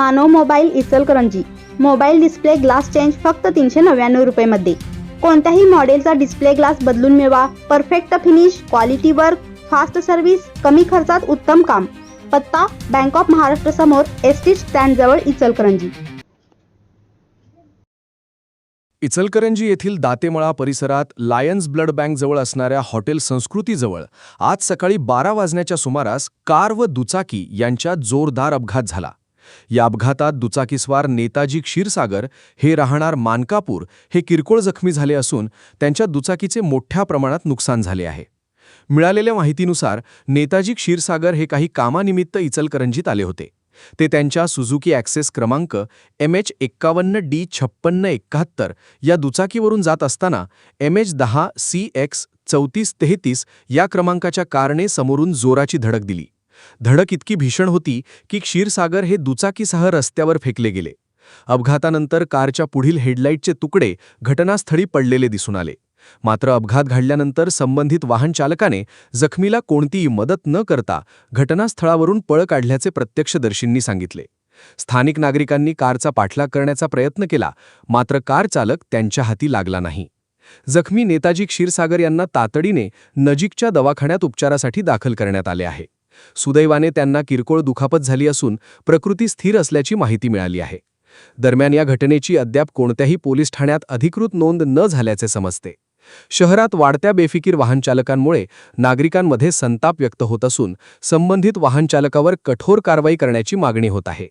मानव mobile Ichalkaranji. Mobile display glass change फक्त 399 रुपये मध्ये। कोणत्याही मॉडेलचा डिस्प्ले ग्लास बदलून मिळवा। Perfect finish, quality work, fast service, कमी खर्चात उत्तम काम। पत्ता बँक ऑफ महाराष्ट्र समोर एसटी स्टँड जवळ इचलकरंजी। इचलकरंजी येथील दातेमळा परिसरात लायन्स ब्लड बँक जवळ असणाऱ्या हॉटेल संस्कृतीजवळ आज सकाळी 12 वाजण्याच्या सुमारास कार व दुचाकी यांच्यात जोरदार अपघात झाला। या अपघातात दुचाकीस्वार नेताजी क्षीरसागर हे राहणार मानकापूर हे किरकोळ जखमी झाले असून त्यांच्या दुचाकीचे मोठ्या प्रमाणात नुकसान झाले आहे। मिळालेल्या माहितीनुसार नेताजी क्षीरसागर हे काही कामानिमित्त इचलकरंजीत आले होते। ते त्यांच्या सुझुकी ॲक्सेस क्रमांक MH51D5671 या दुचाकीवरून जात असताना MH10CX3433 या क्रमांकाच्या कारने समोरून जोराची धडक दिली। धडक इतकी भीषण होती की क्षीरसागर हे दुचाकीसह रस्त्यावर फेकले गेले। अपघातानंतर कारच्या पुढील हेडलाईटचे तुकडे घटनास्थळी पडलेले दिसून आले। मात्र अपघात घडल्यानंतर संबंधित वाहन चालकाने जखमीला कोणतीही मदत न करता घटनास्थळावरून पळ काढल्याचे प्रत्यक्षदर्शींनी सांगितले। स्थानिक नागरिकांनी कारचा पाठलाग करण्याचा प्रयत्न केला, मात्र कार चालक त्यांच्या हाती लागला नाही। जखमी नेताजी क्षीरसागर यांना तातडीने नजीकच्या दवाखान्यात उपचारासाठी दाखल करण्यात आले आहे। सुदैवाने त्यांना किरकोळ दुखापत झाली असून प्रकृती स्थिर असल्याची माहिती मिळाली आहे। दरम्यान या घटनेची अद्याप कोणत्याही पोलीस ठाण्यात अधिकृत नोंद न झाल्याचे समजते। शहरात वाढत्या बेफिकीर वाहनचालकांमुळे नागरिकांमध्ये संताप व्यक्त होत असून संबंधित वाहनचालकावर कठोर कारवाई करण्याची मागणी होत आहे।